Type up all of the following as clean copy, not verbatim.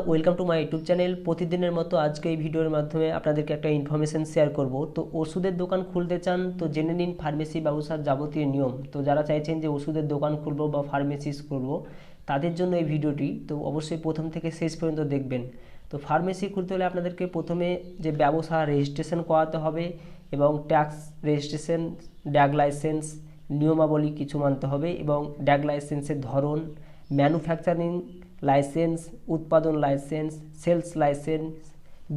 Welcome to my YouTube channel. প্রতিদিনের মতো আজকে এই ভিডিওর মাধ্যমে আপনাদেরকে একটা ইনফরমেশন শেয়ার করব। তো ওষুধের দোকান খুলতে চান তো জেনে নিন ফার্মেসি ব্যবসার যাবতীয় নিয়ম। তো যারা চাইছেন যে ওষুধের দোকান খুলবো বা ফার্মেসিস করব তাদের জন্য এই ভিডিওটি, তো অবশ্যই প্রথম থেকে শেষ পর্যন্ত দেখবেন। তো ফার্মেসি খুলতে হলে আপনাদেরকে প্রথমে যে ব্যবসা রেজিস্ট্রেশন করাতে হবে এবং ট্যাক্স রেজিস্ট্রেশন, ড্রাগ লাইসেন্স নিয়মাবলী কিছু মানতে হবে এবং ড্রাগ লাইসেন্সের ধরন, ম্যানুফ্যাকচারিং লাইসেন্স, উৎপাদন লাইসেন্স, সেলস লাইসেন্স,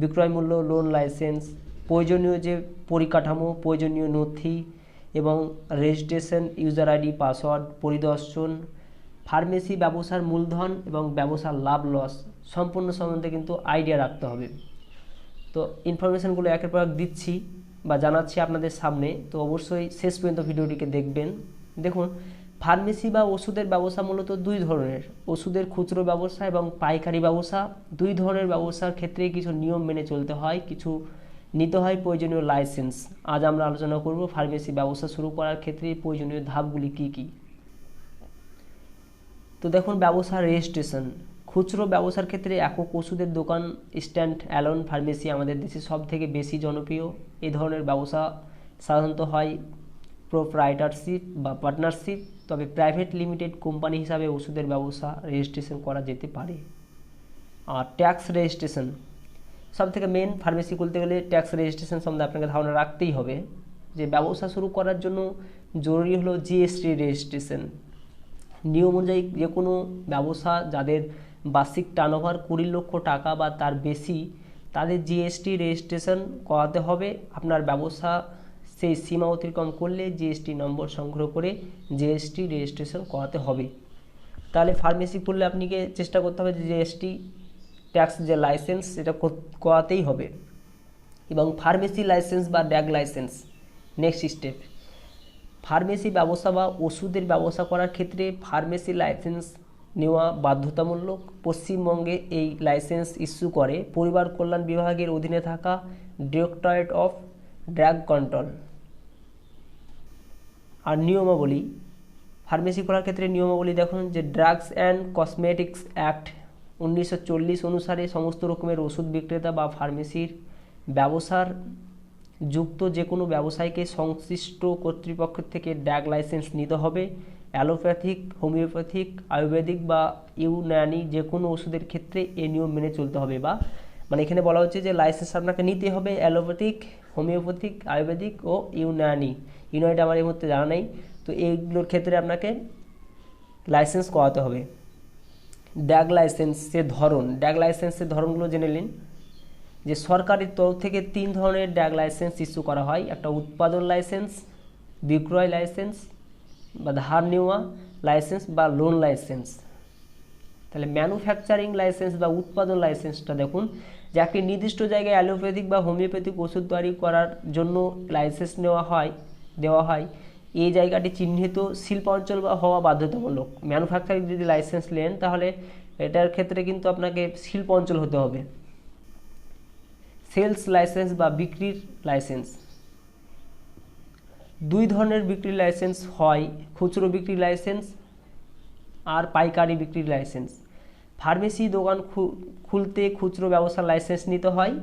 বিক্রয় মূল্য, লোন লাইসেন্স, প্রয়োজনীয় যে পরিকাঠামো, প্রয়োজনীয় নথি এবং রেজিস্ট্রেশন, ইউজার আইডি, পাসওয়ার্ড, পরিদর্শন, ফার্মেসি ব্যবসার মূলধন এবং ব্যবসার লাভ লস সম্পূর্ণ সম্বন্ধে কিন্তু আইডিয়া রাখতে হবে। তো ইনফরমেশানগুলো একের পর এক দিচ্ছি বা জানাচ্ছি আপনাদের সামনে, তো অবশ্যই শেষ পর্যন্ত ভিডিওটিকে দেখবেন। দেখুন, ফার্মেসি বা ওষুধের ব্যবসা মূলত দুই ধরনের, ওষুধের খুচরো ব্যবসা এবং পাইকারি ব্যবসা। দুই ধরনের ব্যবসার ক্ষেত্রে কিছু নিয়ম মেনে চলতে হয়, কিছু নিতে হয় প্রয়োজনীয় লাইসেন্স। আজ আমরা আলোচনা করব ফার্মেসি ব্যবসা শুরু করার ক্ষেত্রে প্রয়োজনীয় ধাপগুলি কি কি। তো দেখুন, ব্যবসা রেজিস্ট্রেশন। খুচরো ব্যবসার ক্ষেত্রে একক ওষুধের দোকান, স্ট্যান্ড অ্যালোন ফার্মেসি আমাদের দেশে সব থেকে বেশি জনপ্রিয়। এই ধরনের ব্যবসা সাধারণত হয় প্রোপ্রাইটারশিপ বা পার্টনারশিপ, তবে প্রাইভেট লিমিটেড কোম্পানি হিসাবে ওষুধের ব্যবসা রেজিস্ট্রেশন করা যেতে পারে। আর ট্যাক্স রেজিস্ট্রেশন সব থেকে মেন, ফার্মেসি খুলতে গেলে ট্যাক্স রেজিস্ট্রেশন সম্বন্ধে আপনাকে ধারণা রাখতেই হবে। যে ব্যবসা শুরু করার জন্য জরুরি হলো জিএসটি রেজিস্ট্রেশন। নিয়ম অনুযায়ী যে কোনো ব্যবসা যাদের বার্ষিক টার্নওভার 20 লক্ষ টাকা বা তার বেশি, তাদের জিএসটি রেজিস্ট্রেশন করাতে হবে। আপনার ব্যবসা সেই সীমা অতিক্রম করলে জিএসটি নম্বর সংগ্রহ করে জিএসটি রেজিস্ট্রেশন করাতে হবে। তাহলে ফার্মেসি খুললে আপনাকে চেষ্টা করতে হবে যে জিএসটি ট্যাক্স যে লাইসেন্স সেটা করাতেই হবে। এবং ফার্মেসি লাইসেন্স বা drug licence next step. Pharmacy ব্যবসা বা ওষুধের ব্যবসা করার ক্ষেত্রে ফার্মেসি লাইসেন্স নেওয়া বাধ্যতামূলক। পশ্চিমবঙ্গে এই লাইসেন্স ইস্যু করে পরিবার কল্যাণ বিভাগের অধীনে থাকা ডিরেক্টরেট অফ ড্রাগ কন্ট্রোল। আর নিয়মাবলী, ফার্মেসি করার ক্ষেত্রে নিয়মাবলী দেখুন যে ড্রাগস অ্যান্ড কসমেটিক্স অ্যাক্ট 1940 অনুসারে সমস্ত রকমের ওষুধ বিক্রেতা বা ফার্মেসির ব্যবসার যুক্ত যে কোনো ব্যবসায়ীকে সংশ্লিষ্ট কর্তৃপক্ষের থেকে ড্রাগ লাইসেন্স নিতে হবে। অ্যালোপ্যাথিক, হোমিওপ্যাথিক, আয়ুর্বেদিক বা ইউনানি যে কোনো ওষুধের ক্ষেত্রে এই নিয়ম মেনে চলতে হবে। বা মানে এখানে বলা হচ্ছে যে লাইসেন্স আপনাকে নিতে হবে অ্যালোপ্যাথিক, হোমিওপ্যাথিক, আয়ুর্বেদিক ও ইউনানি। ইউনানিটা আমার এই মুহূর্তে জানা নেই। তো এইগুলোর ক্ষেত্রে আপনাকে লাইসেন্স করাতে হবে। ড্রাগ লাইসেন্সের ধরন, ড্রাগ লাইসেন্সের ধরনগুলো জেনে নিন। যে সরকারের তরফ থেকে 3 ধরনের ড্রাগ লাইসেন্স ইস্যু করা হয়। একটা উৎপাদন লাইসেন্স, বিক্রয় লাইসেন্স বা ধার নেওয়া লাইসেন্স বা লোন লাইসেন্স। তাহলে ম্যানুফ্যাকচারিং লাইসেন্স বা উৎপাদন লাইসেন্সটা দেখুন যে একটি নির্দিষ্ট জায়গায় অ্যালোপ্যাথিক বা হোমিওপ্যাথিক ওষুধ তৈরি করার জন্য লাইসেন্স দেওয়া হয়। এই জায়গাটি চিহ্নিত শিল্পাঞ্চল বা হওয়া বাধ্যতামূলক। ম্যানুফ্যাকচারিং যদি লাইসেন্স নেন তাহলে এটার ক্ষেত্রে কিন্তু আপনাকে শিল্প অঞ্চল হতে হবে। সেলস লাইসেন্স বা বিক্রির লাইসেন্স, 2 ধরনের বিক্রির লাইসেন্স হয়, খুচরো বিক্রির লাইসেন্স আর পাইকারি বিক্রির লাইসেন্স। ফার্মেসি দোকান খুলতে খুচরো ব্যবসার লাইসেন্স নিতে হয়।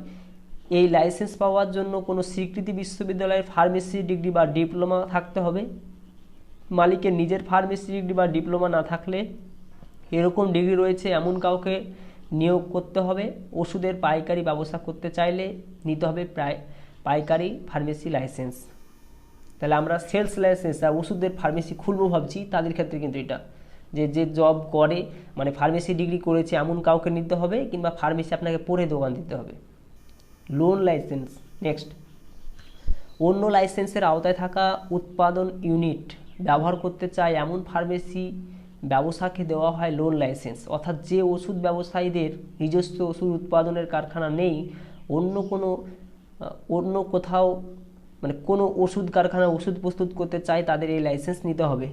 এই লাইসেন্স পাওয়ার জন্য কোনো স্বীকৃতি বিশ্ববিদ্যালয়ের ফার্মেসি ডিগ্রি বা ডিপ্লোমা থাকতে হবে। মালিকের নিজের ফার্মেসি ডিগ্রি বা ডিপ্লোমা না থাকলে এরকম ডিগ্রি রয়েছে এমন কাউকে নিয়োগ করতে হবে। ওষুধের পাইকারি ব্যবসা করতে চাইলে নিতে হবে পাইকারি ফার্মেসি লাইসেন্স। তাহলে আমরা সেলস লাইসেন্স আর ওষুধের ফার্মেসি খুলবো ভাবছি তাদের ক্ষেত্রে কিন্তু এটা যে জব করে মানে ফার্মেসি ডিগ্রি করেছে এমন কাউকে নিতে হবে, কিংবা ফার্মেসি আপনাকে পড়ে দোকান দিতে হবে। Loan licence next. অন্য লাইসেন্সের আওতায় থাকা উৎপাদন ইউনিট ব্যবহার করতে চায় এমন ফার্মেসি ব্যবসাকে দেওয়া হয় লোন লাইসেন্স। অর্থাৎ যে ওষুধ ব্যবসায়ীদের নিজস্ব ওষুধ উৎপাদনের কারখানা নেই, অন্য কোথাও মানে কোনো ওষুধ কারখানা ওষুধ প্রস্তুত করতে চায় তাদের এই লাইসেন্স নিতে হবে।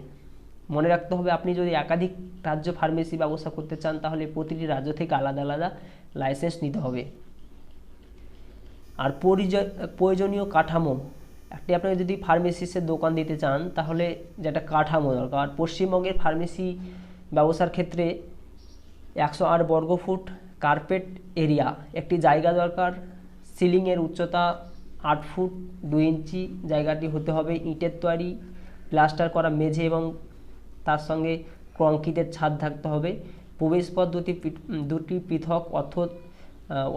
মনে রাখতে হবে আপনি যদি একাধিক রাজ্য ফার্মেসি ব্যবসা করতে চান তাহলে প্রতিটি রাজ্য থেকে আলাদা আলাদা লাইসেন্স নিতে হবে। আর প্রয়োজনীয় কাঠামো, আপনি যদি ফার্মেসিসের দোকান দিতে চান তাহলে যেটা কাঠামো দরকার। পশ্চিমবঙ্গের ফার্মেসি ব্যবসার ক্ষেত্রে 108 বর্গফুট কার্পেট এরিয়া, একটি জায়গা দরকার। সিলিংয়ের উচ্চতা 8 ফুট 2 ইঞ্চি জায়গাটি হতে হবে। ইটের তৈরি প্লাস্টার করা মেঝে এবং তার সঙ্গে কংক্রিটের ছাদ থাকতে হবে। প্রবেশপথ দুটি পৃথক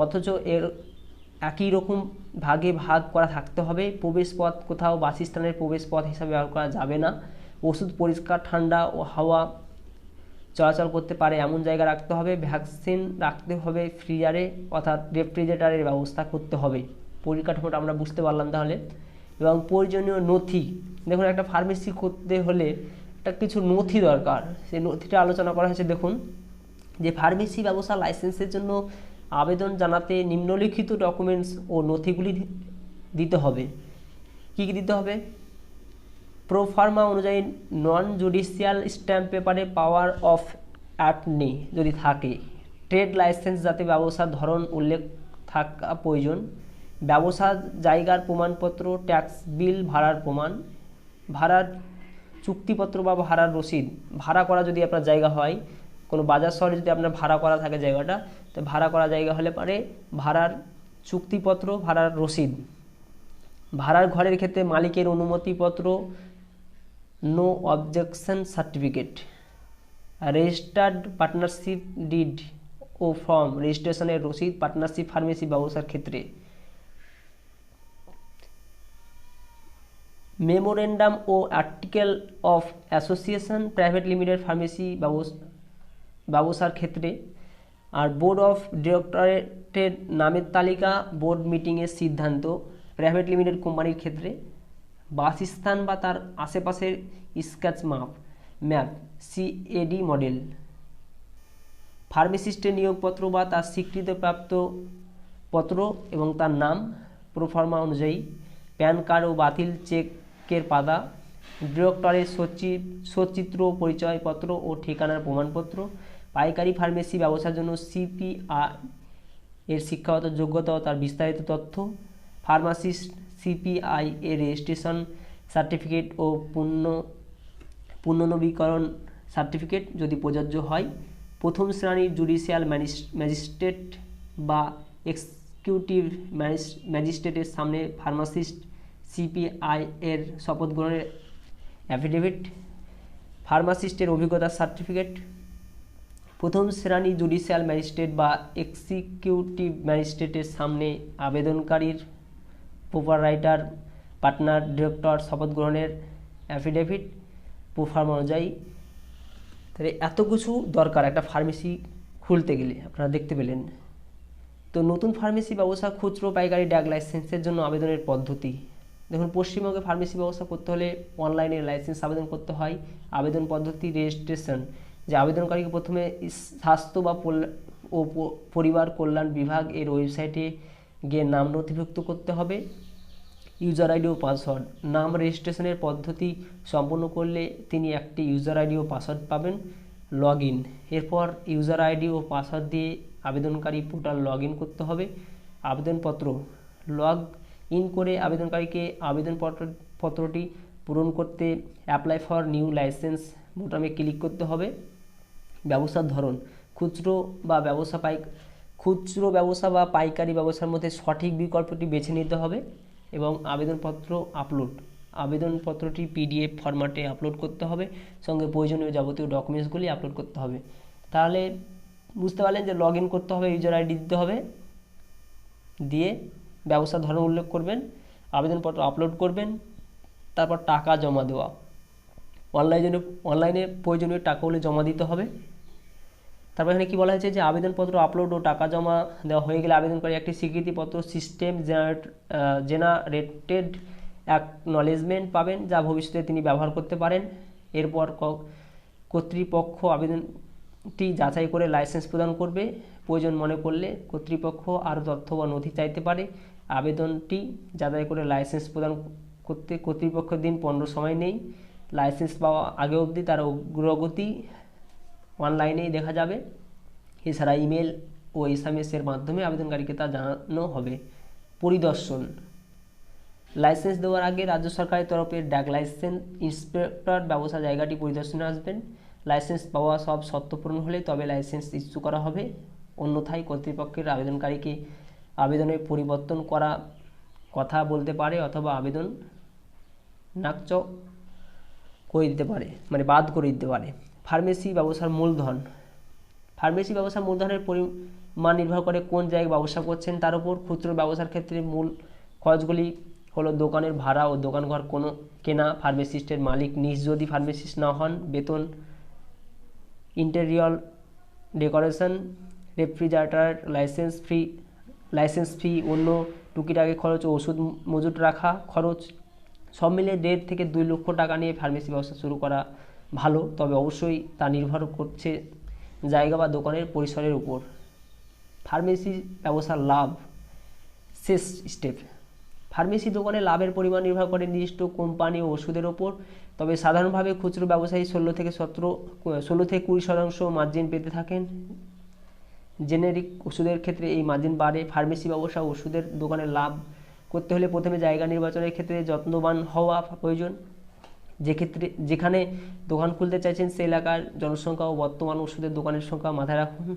অথচ এর একই রকম ভাগে ভাগ করা থাকতে হবে। প্রবেশপথ কোথাও বাসস্থানের প্রবেশপথ হিসাবে ব্যবহার করা যাবে না। ওষুধ পরিষ্কার, ঠান্ডা ও হাওয়া চলাচল করতে পারে এমন জায়গা রাখতে হবে। ভ্যাকসিন রাখতে হবে ফ্রিজারে অর্থাৎ রেফ্রিজারেটরের ব্যবস্থা করতে হবে। পরিকাঠামোটা আমরা বুঝতে পারলাম তাহলে। এবং প্রয়োজনীয় নথি, দেখুন একটা ফার্মেসি করতে হলে একটা কিছু নথি দরকার, সেই নথিটা আলোচনা করা হয়েছে। দেখুন যে ফার্মেসি ব্যবসা লাইসেন্সের জন্য আবেদন জানাতে নিম্নলিখিত ডকুমেন্টস ও নথিগুলি দিতে হবে। কী কী দিতে হবে? প্রোফার্মা অনুযায়ী নন জুডিশিয়াল স্ট্যাম্প পেপারে পাওয়ার অফ অ্যাটর্নি যদি থাকে। ট্রেড লাইসেন্স যাতে ব্যবসার ধরন উল্লেখ থাকা প্রয়োজন। ব্যবসার জায়গার প্রমাণপত্র, ট্যাক্স বিল, ভাড়ার প্রমাণ, ভাড়ার চুক্তিপত্র বা ভাড়ার রসিদ। ভাড়া করা যদি আপনার জায়গা হয়, কোনো বাজার শহরে যদি আপনার ভাড়া করা থাকে জায়গাটা, তো ভাড়া করা জায়গা হলে পারে ভাড়ার চুক্তিপত্র, ভাড়ার রসিদ। ভাড়ার ঘরের ক্ষেত্রে মালিকের অনুমতিপত্র, no objection certificate, registered partnership deed ও ফর্ম রেজিস্ট্রেশনের রসিদ পার্টনারশিপ ফার্মেসি ব্যবসার ক্ষেত্রে। মেমোরেন্ডাম ও article of association private limited pharmacy ব্যবসার ক্ষেত্রে। আর বোর্ড অফ ডিরেক্টরেটের নামের তালিকা, বোর্ড মিটিংয়ের সিদ্ধান্ত প্রাইভেট লিমিটেড কোম্পানির ক্ষেত্রে। বাসস্থান বা তার আশেপাশের স্কেচ ম্যাপ সিএডি মডেল। ফার্মাসিস্টের নিয়োগপত্র বা তার স্বীকৃতিপ্রাপ্ত পত্র এবং তার নাম প্রোফার্মা অনুযায়ী। প্যান কার্ড ও বাতিল চেকের পাতা। ডিরেক্টরের সচিত্র পরিচয়পত্র ও ঠিকানার প্রমাণপত্র। পাইকারি ফার্মেসি ব্যবসার জন্য সিপিআই এর শিক্ষাগত যোগ্যতা ও তার বিস্তারিত তথ্য। ফার্মাসিস্ট সিপিআই এর রেজিস্ট্রেশন সার্টিফিকেট ও পুনর্নবীকরণ সার্টিফিকেট যদি প্রযোজ্য হয়। প্রথম শ্রেণীর জুডিশিয়াল ম্যাজিস্ট্রেট বা এক্সিকিউটিভ ম্যাজিস্ট্রেটের সামনে ফার্মাসিস্ট সিপিআই এর শপথ গ্রহণের অ্যাফিডেভিট। ফার্মাসিস্টের অভিজ্ঞতার সার্টিফিকেট। প্রথম শ্রেণী জুডিশিয়াল ম্যাজিস্ট্রেট বা এক্সিকিউটিভ ম্যাজিস্ট্রেটের সামনে আবেদনকারীর প্রোপারাইটার, পার্টনার, ডিরেক্টর শপথ গ্রহণের অ্যাফিডেভিট প্রোফার্মা অনুযায়ী। তাহলে এত কিছু দরকার একটা ফার্মেসি খুলতে গেলে, আপনারা দেখতে পেলেন। তো নতুন ফার্মেসি ব্যবসা, খুচরো পাইকারি ড্রাগ লাইসেন্সের জন্য আবেদনের পদ্ধতি। দেখুন পশ্চিমবঙ্গে ফার্মেসি ব্যবসা করতে হলে অনলাইনে লাইসেন্স আবেদন করতে হয়। আবেদন পদ্ধতি, রেজিস্ট্রেশন, যে আবেদনকারীকে প্রথমে স্বাস্থ্য বা পরিবার কল্যাণ বিভাগ এর ওয়েবসাইটে গিয়ে নাম নথিভুক্ত করতে হবে। ইউজার আইডি ও পাসওয়ার্ড। নাম রেজিস্ট্রেশনের পদ্ধতি সম্পন্ন করলে তিনি একটি ইউজার আইডি ও পাসওয়ার্ড পাবেন। লগ ইন, এরপর ইউজার আইডি ও পাসওয়ার্ড দিয়ে আবেদনকারী পোর্টাল লগ ইন করতে হবে। আবেদনপত্র লগ ইন করে আবেদনকারীকে আবেদনপত্রটি পূরণ করতে অ্যাপ্লাই ফর নিউ লাইসেন্স বোতামে ক্লিক করতে হবে। ব্যবসার ধরন, খুচরো ব্যবসা বা পাইকারি ব্যবসার মধ্যে সঠিক বিকল্পটি বেছে নিতে হবে। এবং আবেদনপত্র আপলোড, আবেদনপত্রটি পিডিএফ ফরম্যাটে আপলোড করতে হবে, সঙ্গে প্রয়োজনীয় যাবতীয় ডকুমেন্টসগুলি আপলোড করতে হবে। তাহলে বুঝতে পারলেন যে লগ ইন করতে হবে, ইউজার আইডি দিতে হবে, দিয়ে ব্যবসার ধরন উল্লেখ করবেন, আবেদনপত্র আপলোড করবেন, তারপর টাকা জমা দেওয়া। অনলাইনে প্রয়োজনীয় টাকাগুলি জমা দিতে হবে। তারপর এখানে কি বলা হয়েছে যে আবেদনপত্র আপলোড ও টাকা জমা দেওয়া হয়ে গেলে আবেদনকারী একটি স্বীকৃতিপত্র সিস্টেম জেনারেটেড অ্যাকনলেজমেন্ট পাবেন, যা ভবিষ্যতে তিনি ব্যবহার করতে পারেন। এরপর কর্তৃপক্ষ আবেদনটি যাচাই করে লাইসেন্স প্রদান করবে। প্রয়োজন মনে করলে কর্তৃপক্ষ আরও তথ্য বা নথি চাইতে পারে। আবেদনটি যাচাই করে লাইসেন্স প্রদান করতে কর্তৃপক্ষের দিন 15 সময় নেই। লাইসেন্স পাওয়া আগে অবধি তার অগ্রগতি অনলাইনেই দেখা যাবে। এছাড়া ইমেল ও এসএমএসের মাধ্যমে আবেদনকারীকে তা জানানো হবে। পরিদর্শন, লাইসেন্স দেওয়ার আগে রাজ্য সরকারের তরফে ড্রাগ লাইসেন্স ইন্সপেক্টর ব্যবসা জায়গাটি পরিদর্শনে আসবেন। লাইসেন্স পাওয়া সব শর্ত পূরণ হলে তবে লাইসেন্স ইস্যু করা হবে। অন্যথায় কর্তৃপক্ষের আবেদনকারীকে আবেদনের পরিবর্তন করা কথা বলতে পারে অথবা আবেদন নাকচ করে দিতে পারে, মানে বাদ করে দিতে পারে। ফার্মেসি ব্যবসার মূলধন। ফার্মেসি ব্যবসার মূলধনের পরিমাণ নির্ভর করে কোন জায়গায় ব্যবসা করছেন তার উপর। খুচরো ব্যবসার ক্ষেত্রে মূল খরচগুলি হলো দোকানের ভাড়া ও দোকানঘর কোনো কেনা, ফার্মাসিস্টের মালিক নিজ যদি ফার্মাসিস্ট না হন বেতন, ইন্টেরিয়র ডেকোরেশন, রেফ্রিজারেটর, লাইসেন্স ফি, অন্য টুকিটাকি খরচ ও ওষুধ মজুত রাখা খরচ, সব মিলিয়ে 1.5 থেকে 2 লক্ষ টাকা নিয়ে ফার্মেসি ব্যবসা শুরু করা ভালো, তবে অবশ্যই তা নির্ভর করছে জায়গা বা দোকানের পরিসরের উপর। ফার্মেসি ব্যবসার লাভ। শেষ স্টেপ। ফার্মেসি দোকানে লাভের পরিমাণ নির্ভর করে নির্দিষ্ট কোম্পানি ও ওষুধের ওপর, তবে সাধারণভাবে খুচরো ব্যবসায়ী 16 থেকে 20% মার্জিন পেতে থাকেন। জেনেরিক ওষুধের ক্ষেত্রে এই মার্জিন বাড়ে। ফার্মেসি ব্যবসা ওষুধের দোকানে লাভ করতে হলে প্রথমে জায়গা নির্বাচনের ক্ষেত্রে যত্নবান হওয়া প্রয়োজন। যেখানে দোকান খুলতে চাইছেন সে এলাকার জনসংখ্যা ও বর্তমান ওষুধের দোকানের সংখ্যা মাথায় রাখুন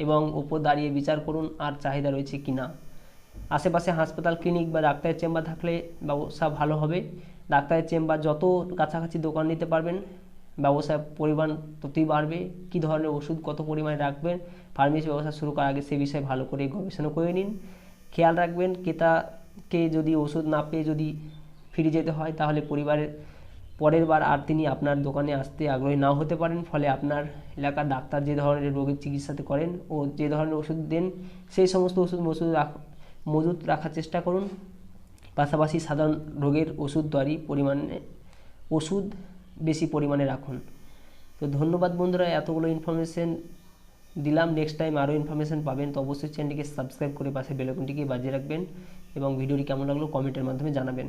এবং উপর দাঁড়িয়ে বিচার করুন আর চাহিদা রয়েছে কিনা। আশেপাশে হাসপাতাল, ক্লিনিক বা ডাক্তারের চেম্বার থাকলে ব্যবসা ভালো হবে। ডাক্তারের চেম্বার যত কাছাকাছি দোকান নিতে পারবেন ব্যবসার পরিমাণ ততই বাড়বে। কী ধরনের ওষুধ কত পরিমাণে রাখবেন ফার্মেসি ব্যবসা শুরু করার আগে সে বিষয়ে ভালো করে গবেষণা করে নিন। খেয়াল রাখবেন ক্রেতাকে যদি ওষুধ না পেয়ে যদি ফিরে যেতে হয় তাহলে পরের বার আর তিনি আপনার দোকানে আসতে আগ্রহী নাও হতে পারেন। ফলে আপনার এলাকার ডাক্তার যে ধরনের রোগের চিকিৎসাতে করেন ও যে ধরনের ওষুধ দেন সেই সমস্ত ওষুধ মজুত রাখার চেষ্টা করুন। পাশাপাশি সাধারণ রোগের ওষুধ বেশি পরিমাণে রাখুন। তো ধন্যবাদ বন্ধুরা, এতগুলো ইনফরমেশন দিলাম। নেক্সট টাইম আরও ইনফরমেশন পাবেন, তো অবশ্যই চ্যানেলটিকে সাবস্ক্রাইব করে পাশে বেল আইকনটিকে বাজিয়ে রাখবেন এবং ভিডিওটি কেমন লাগলো কমেন্টের মাধ্যমে জানাবেন।